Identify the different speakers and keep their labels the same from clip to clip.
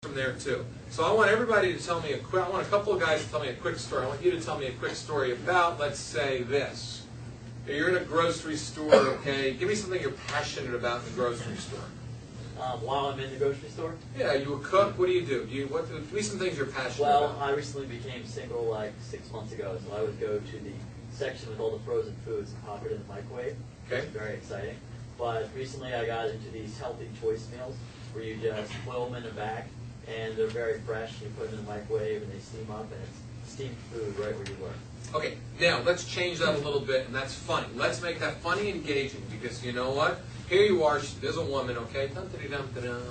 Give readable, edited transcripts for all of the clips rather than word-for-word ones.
Speaker 1: from there too. So I want everybody to tell me I want a couple of guys to tell me a quick story. I want you to tell me a quick story about, let's say, this. You're in a grocery store, okay? Give me something you're passionate about in the grocery store.
Speaker 2: While I'm in the grocery store?
Speaker 1: Yeah, you a cook. What do? Give me some things you're passionate about.
Speaker 2: Well, I recently became single like 6 months ago, so I would go to the section with all the frozen foods and pop it in the microwave.
Speaker 1: Okay.
Speaker 2: It's very exciting. But recently I got into these healthy choice meals where you just boil them in a bag, and they're very fresh. You put them in the microwave, and they steam up, and it's steamed food right where you work.
Speaker 1: Okay, now let's change that a little bit, and that's funny. Let's make that funny and engaging, because you know what? Here you are, there's a woman, okay? Dum-da-dum-da-dum.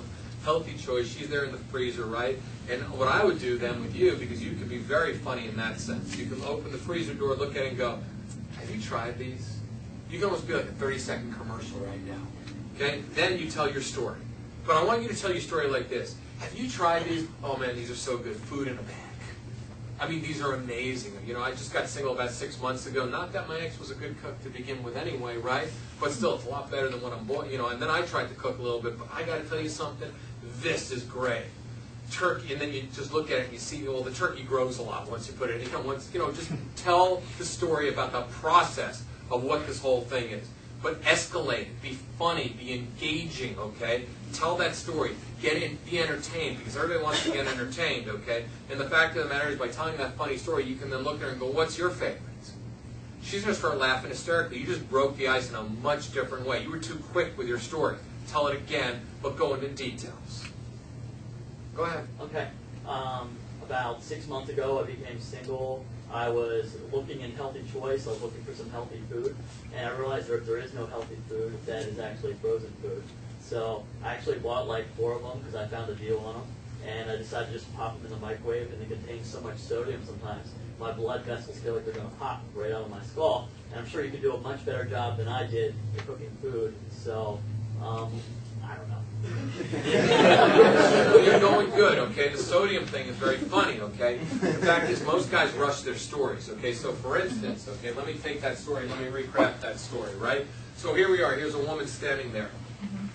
Speaker 1: Healthy choice, she's there in the freezer, right? And what I would do then with you, because you can be very funny in that sense, you can open the freezer door, look at it and go, have you tried these? You can almost be like a 30-second commercial right now, okay? Then you tell your story. But I want you to tell your story like this. Have you tried these? Oh man, these are so good. Food in a bag. I mean, these are amazing. You know, I just got single about 6 months ago. Not that my ex was a good cook to begin with anyway, right? But still, it's a lot better than what I'm boiling, you know. And then I tried to cook a little bit, but I got to tell you something. This is great. Turkey, and then you just look at it and you see, well, the turkey grows a lot once you put it in. Just tell the story about the process of what this whole thing is. But escalate it. Be funny. Be engaging, okay? Tell that story. Be entertained, because everybody wants to get entertained, okay? And the fact of the matter is, by telling that funny story, you can then look at her and go, what's your favorite? She's going to start laughing hysterically. You just broke the ice in a much different way. You were too quick with your story. Tell it again, but go into details. Go ahead.
Speaker 2: Okay. About 6 months ago, I became single. I was looking in healthy choice. I was looking for some healthy food, and I realized there is no healthy food that is actually frozen food. So I actually bought like 4 of them because I found a deal on them, and I decided to just pop them in the microwave, and they contain so much sodium sometimes. My blood vessels feel like they're going to pop right out of my skull, and I'm sure you could do a much better job than I did at cooking food. So, I don't know.
Speaker 1: You're going good, okay? The sodium thing is very funny, okay? The fact is, most guys rush their stories, okay? So, for instance, okay, let me take that story, let me recraft that story, right? So here we are, here's a woman standing there,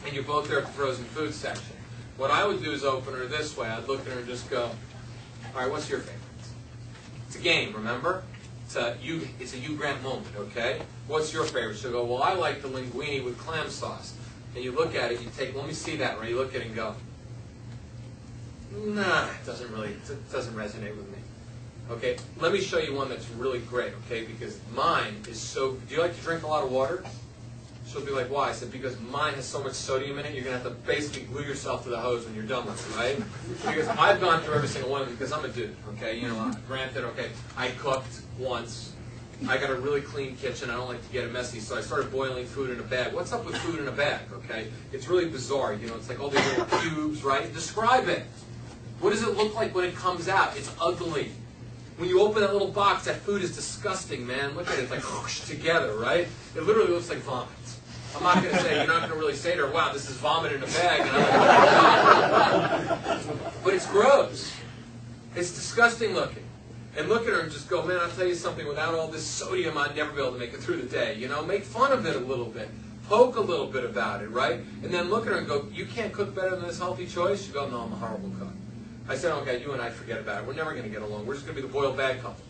Speaker 1: and you're both there at the frozen food section. What I would do is open her this way. I'd look at her and just go, all right, what's your favorite? It's a game, remember? It's a Hugh Grant moment, okay? What's your favorite? She'll go, well, I like the linguine with clam sauce. And you look at it, you take, let me see that, right? You look at it and go, nah, it doesn't resonate with me. Okay, let me show you one that's really great, okay? Because mine is so, do you like to drink a lot of water? She'll be like, why? I said, because mine has so much sodium in it, you're going to have to basically glue yourself to the hose when you're done with it, right? Because I've gone through every single one of them because I'm a dude, okay? You know, granted, okay, I cooked once. I got a really clean kitchen. I don't like to get it messy, so I started boiling food in a bag. What's up with food in a bag, okay? It's really bizarre. You know, it's like all these little cubes, right? Describe it. What does it look like when it comes out? It's ugly. When you open that little box, that food is disgusting, man. Look at it. It's like whoosh together, right? It literally looks like vomit. I'm not going to say, you're not going to really say to her, wow, this is vomit in a bag. But it's gross. It's disgusting looking. And look at her and just go, man, I'll tell you something, without all this sodium, I'd never be able to make it through the day. You know, make fun of it a little bit. Poke a little bit about it, right? And then look at her and go, you can't cook better than this healthy choice? She go, no, I'm a horrible cook. I said, okay, you and I forget about it. We're never going to get along. We're just going to be the boiled bag couple.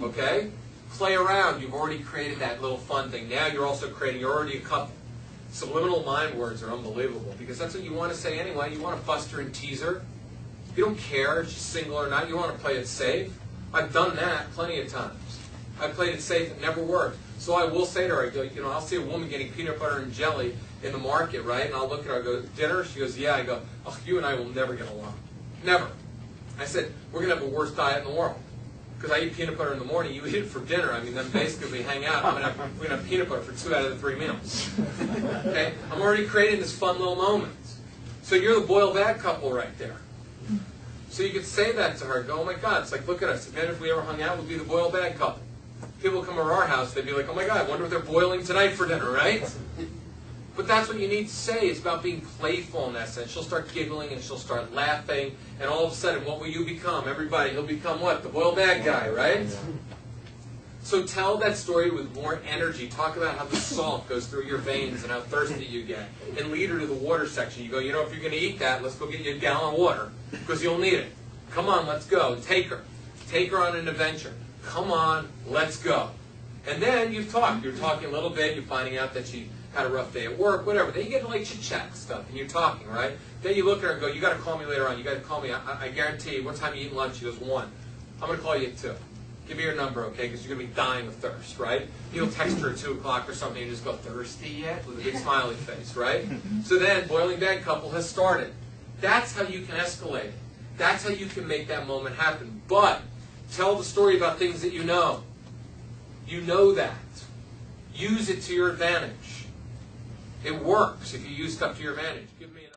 Speaker 1: Okay? Play around. You've already created that little fun thing. Now you're already a couple. Subliminal mind words are unbelievable, because that's what you want to say anyway. You want to bust her and tease her. You don't care if she's single or not. You want to play it safe. I've done that plenty of times. I played it safe. It never worked. So I will say to her, I go, you know, I'll see a woman getting peanut butter and jelly in the market, right? And I'll look at her, I go, dinner? She goes, yeah. I go, oh, you and I will never get along. Never. I said, we're going to have the worst diet in the world. Because I eat peanut butter in the morning, you eat it for dinner. I mean, then basically we hang out. We're going to have peanut butter for 2 out of the 3 meals. Okay? I'm already creating this fun little moment. So you're the boiled bag couple right there. So you could say that to her. Go, oh my God, it's like, look at us. Imagine if we ever hung out, we'd be the boiled bag couple. People come over our house, they'd be like, oh my God, I wonder what they're boiling tonight for dinner, right? But that's what you need to say. It's about being playful in that sense. She'll start giggling and she'll start laughing, and all of a sudden, what will you become? Everybody, he'll become what? The boiled bag guy, right? So tell that story with more energy. Talk about how the salt goes through your veins and how thirsty you get. And lead her to the water section. You go, you know, if you're going to eat that, let's go get you a gallon of water because you'll need it. Come on, let's go. Take her. Take her on an adventure. Come on, let's go. And then you've talked. You're talking a little bit. You're finding out that she had a rough day at work, whatever. Then you get to like chit-chat stuff, and you're talking, right? Then you look at her and go, you got to call me later on. You got to call me. I guarantee you, what time you eating lunch? She goes, 1. I'm going to call you at 2. Give me your number, okay, because you're going to be dying of thirst, right? You'll text her at 2 o'clock or something and just go, thirsty yet? With a big smiley face, right? So then, boiling bag couple has started. That's how you can escalate it. That's how you can make that moment happen. But tell the story about things that you know. You know that. Use it to your advantage. It works if you use stuff to your advantage. Give me an